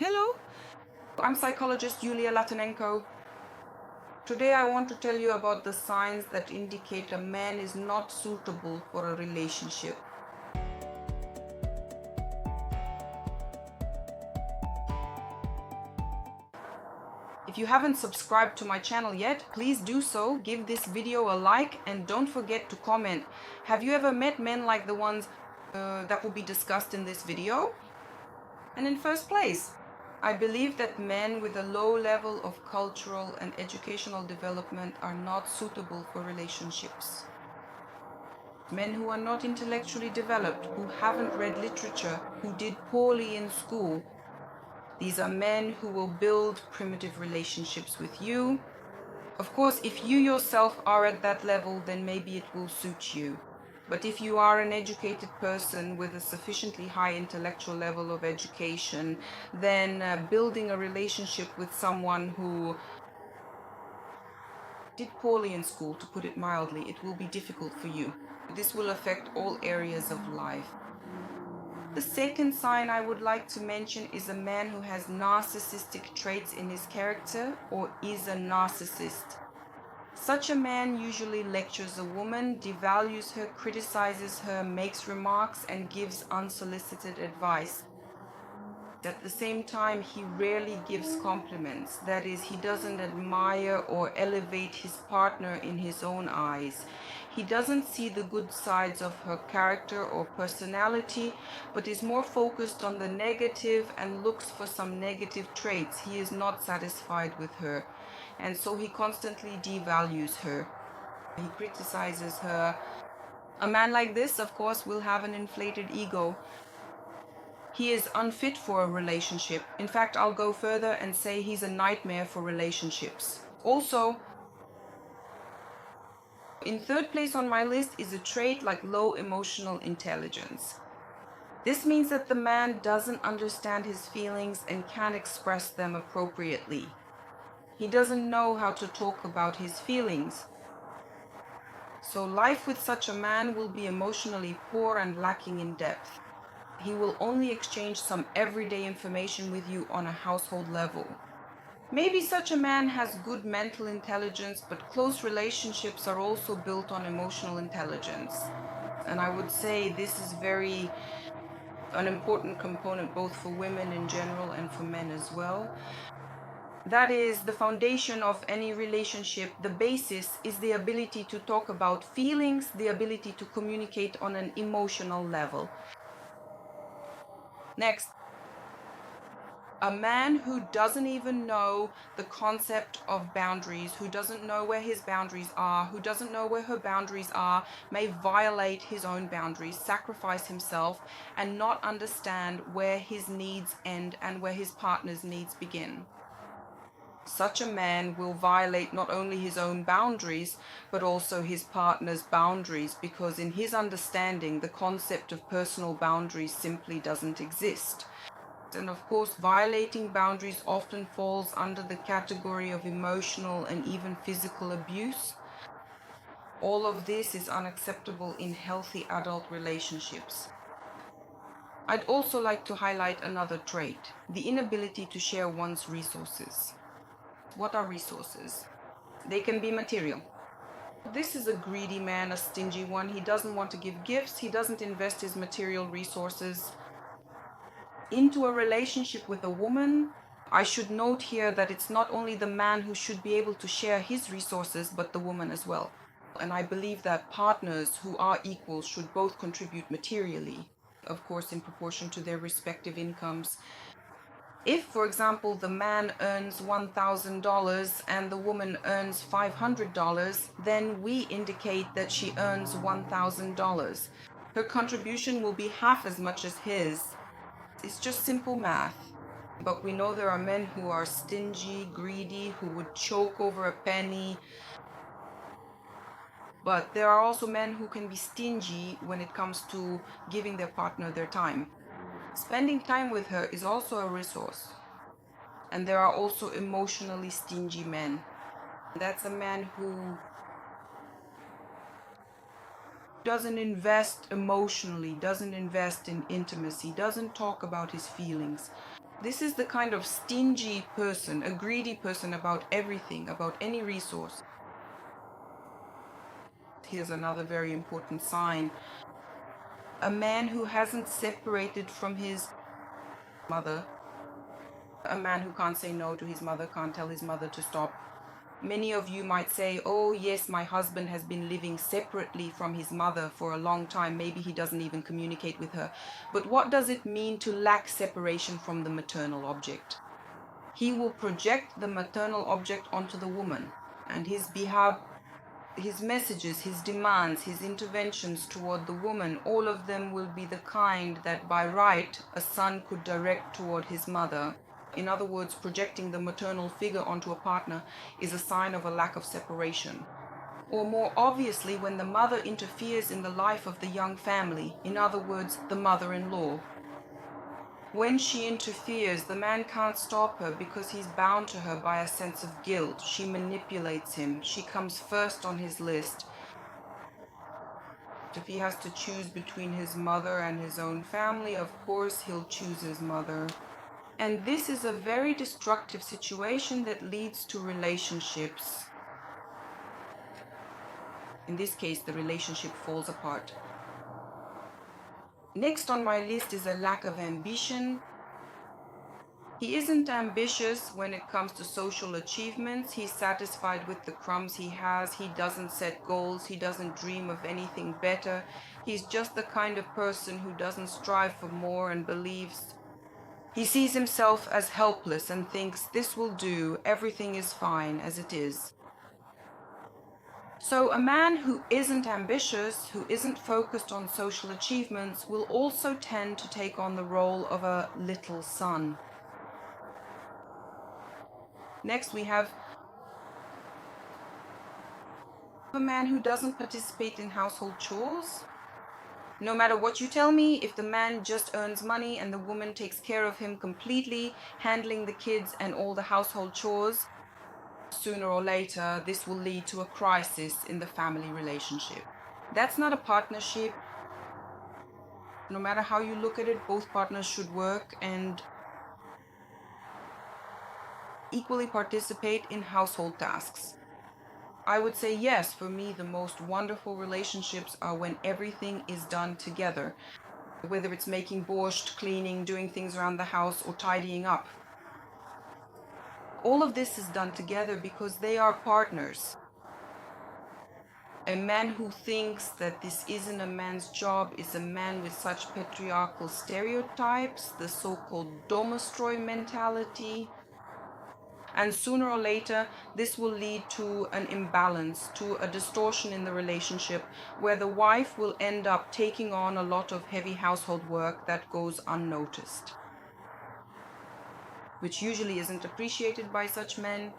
Hello, I'm psychologist Yulia Latunenko. Today I want to tell you about the signs that indicate a man is not suitable for a relationship. If you haven't subscribed to my channel yet, please do so, give this video a like, and don't forget to comment. Have you ever met men like the ones that will be discussed in this video? And in first place, I believe that men with a low level of cultural and educational development are not suitable for relationships. Men who are not intellectually developed, who haven't read literature, who did poorly in school. These are men who will build primitive relationships with you. Of course, if you yourself are at that level, then maybe it will suit you. But if you are an educated person with a sufficiently high intellectual level of education, then building a relationship with someone who did poorly in school, to put it mildly, it will be difficult for you. This will affect all areas of life. The second sign I would like to mention is a man who has narcissistic traits in his character or is a narcissist. Such a man usually lectures a woman, devalues her, criticizes her, makes remarks, and gives unsolicited advice. At the same time, he rarely gives compliments. That is, he doesn't admire or elevate his partner in his own eyes. He doesn't see the good sides of her character or personality, but is more focused on the negative and looks for some negative traits. He is not satisfied with her, and so he constantly devalues her. He criticizes her. A man like this, of course, will have an inflated ego. He is unfit for a relationship. In fact, I'll go further and say he's a nightmare for relationships. Also, in third place on my list is a trait like low emotional intelligence. This means that the man doesn't understand his feelings and can't express them appropriately. He doesn't know how to talk about his feelings. So life with such a man will be emotionally poor and lacking in depth. He will only exchange some everyday information with you on a household level. Maybe such a man has good mental intelligence, but close relationships are also built on emotional intelligence. And I would say this is an important component both for women in general and for men as well. That is the foundation of any relationship. The basis is the ability to talk about feelings, the ability to communicate on an emotional level. Next, a man who doesn't even know the concept of boundaries, who doesn't know where his boundaries are, who doesn't know where her boundaries are, may violate his own boundaries, sacrifice himself, and not understand where his needs end and where his partner's needs begin. Such a man will violate not only his own boundaries, but also his partner's boundaries, because in his understanding, the concept of personal boundaries simply doesn't exist. And of course, violating boundaries often falls under the category of emotional and even physical abuse. All of this is unacceptable in healthy adult relationships. I'd also like to highlight another trait, the inability to share one's resources. What are resources? They can be material. This is a greedy man, a stingy one. He doesn't want to give gifts. He doesn't invest his material resources into a relationship with a woman. I should note here that it's not only the man who should be able to share his resources, but the woman as well. And I believe that partners who are equal should both contribute materially, of course, in proportion to their respective incomes. If, for example, the man earns $1,000 and the woman earns $500, then we indicate that she earns $1,000. Her contribution will be half as much as his. It's just simple math. But we know there are men who are stingy, greedy, who would choke over a penny. But there are also men who can be stingy when it comes to giving their partner their time. Spending time with her is also a resource. And there are also emotionally stingy men. That's a man who doesn't invest emotionally, doesn't invest in intimacy, doesn't talk about his feelings. This is the kind of stingy person, a greedy person about everything, about any resource. Here's another very important sign. A man who hasn't separated from his mother. A man who can't say no to his mother, can't tell his mother to stop. Many of you might say, oh yes, my husband has been living separately from his mother for a long time. Maybe he doesn't even communicate with her. But what does it mean to lack separation from the maternal object? He will project the maternal object onto the woman, and his behavior, his messages, his demands, his interventions toward the woman, all of them will be the kind that by right a son could direct toward his mother. In other words, projecting the maternal figure onto a partner is a sign of a lack of separation. Or more obviously, when the mother interferes in the life of the young family, in other words, the mother-in-law. When she interferes, the man can't stop her because he's bound to her by a sense of guilt. She manipulates him. She comes first on his list. If he has to choose between his mother and his own family, of course he'll choose his mother. And this is a very destructive situation that leads to relationships. In this case, the relationship falls apart. Next on my list is a lack of ambition. He isn't ambitious when it comes to social achievements. He's satisfied with the crumbs he has. He doesn't set goals. He doesn't dream of anything better. He's just the kind of person who doesn't strive for more and believes. He sees himself as helpless and thinks, this will do, everything is fine as it is. So a man who isn't ambitious, who isn't focused on social achievements, will also tend to take on the role of a little son. Next we have a man who doesn't participate in household chores. No matter what you tell me, if the man just earns money and the woman takes care of him completely, handling the kids and all the household chores, sooner or later this will lead to a crisis in the family relationship. That's not a partnership. No matter how you look at it, both partners should work and equally participate in household tasks. I would say yes, for me the most wonderful relationships are when everything is done together. Whether it's making borscht, cleaning, doing things around the house, or tidying up. All of this is done together because they are partners. A man who thinks that this isn't a man's job is a man with such patriarchal stereotypes, the so-called domostroy mentality. And sooner or later, this will lead to an imbalance, to a distortion in the relationship, where the wife will end up taking on a lot of heavy household work that goes unnoticed, which usually isn't appreciated by such men.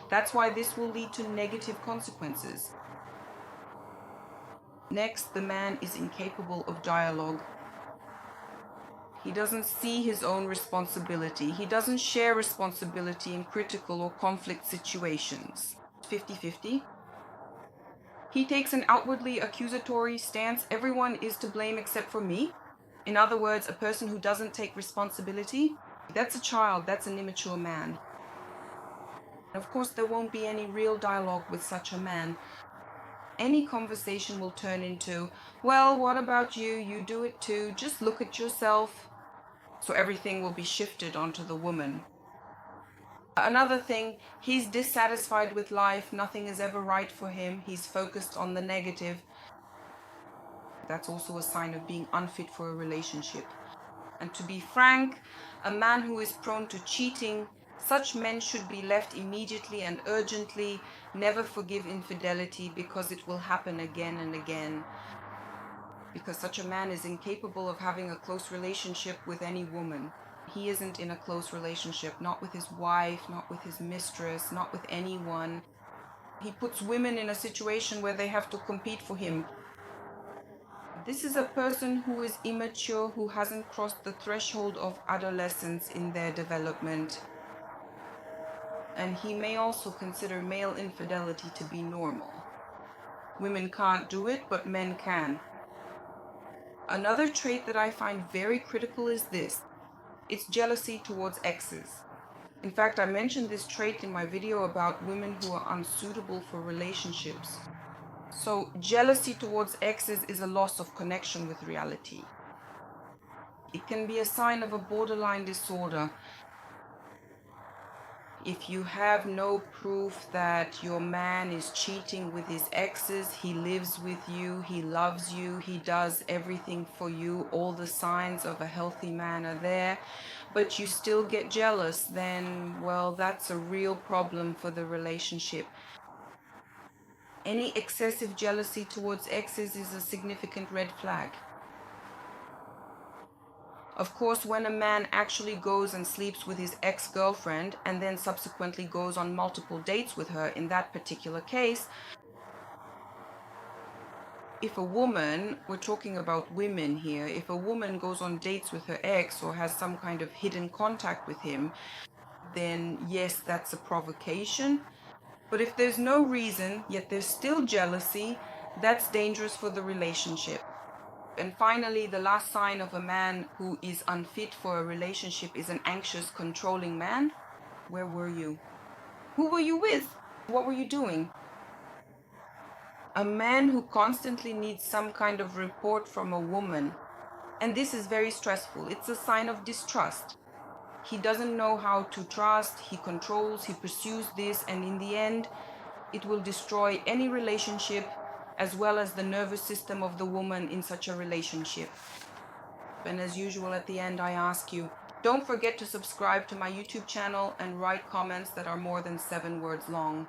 That's why this will lead to negative consequences. Next, the man is incapable of dialogue. He doesn't see his own responsibility. He doesn't share responsibility in critical or conflict situations. 50-50. He takes an outwardly accusatory stance. Everyone is to blame except for me. In other words, a person who doesn't take responsibility, that's a child, that's an immature man. Of course, there won't be any real dialogue with such a man. Any conversation will turn into, well, what about you? You do it too. Just look at yourself. So everything will be shifted onto the woman. Another thing, he's dissatisfied with life. Nothing is ever right for him. He's focused on the negative. That's also a sign of being unfit for a relationship. And to be frank, a man who is prone to cheating, such men should be left immediately and urgently. Never forgive infidelity because it will happen again and again. Because such a man is incapable of having a close relationship with any woman. He isn't in a close relationship, not with his wife, not with his mistress, not with anyone. He puts women in a situation where they have to compete for him. This is a person who is immature, who hasn't crossed the threshold of adolescence in their development. And he may also consider male infidelity to be normal. Women can't do it, but men can. Another trait that I find very critical is this. It's jealousy towards exes. In fact, I mentioned this trait in my video about women who are unsuitable for relationships. So jealousy towards exes is a loss of connection with reality. It can be a sign of a borderline disorder. If you have no proof that your man is cheating with his exes, he lives with you, he loves you, he does everything for you, all the signs of a healthy man are there, but you still get jealous, then, well, that's a real problem for the relationship. Any excessive jealousy towards exes is a significant red flag. Of course, when a man actually goes and sleeps with his ex-girlfriend and then subsequently goes on multiple dates with her, in that particular case, if a woman, we're talking about women here, if a woman goes on dates with her ex or has some kind of hidden contact with him, then yes, that's a provocation. But if there's no reason, yet there's still jealousy, that's dangerous for the relationship. And finally, the last sign of a man who is unfit for a relationship is an anxious, controlling man. Where were you? Who were you with? What were you doing? A man who constantly needs some kind of report from a woman. And this is very stressful. It's a sign of distrust. He doesn't know how to trust, he controls, he pursues this, and in the end, it will destroy any relationship as well as the nervous system of the woman in such a relationship. And as usual, at the end, I ask you, don't forget to subscribe to my YouTube channel and write comments that are more than 7 words long.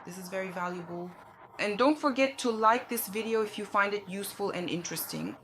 This is very valuable. And don't forget to like this video if you find it useful and interesting.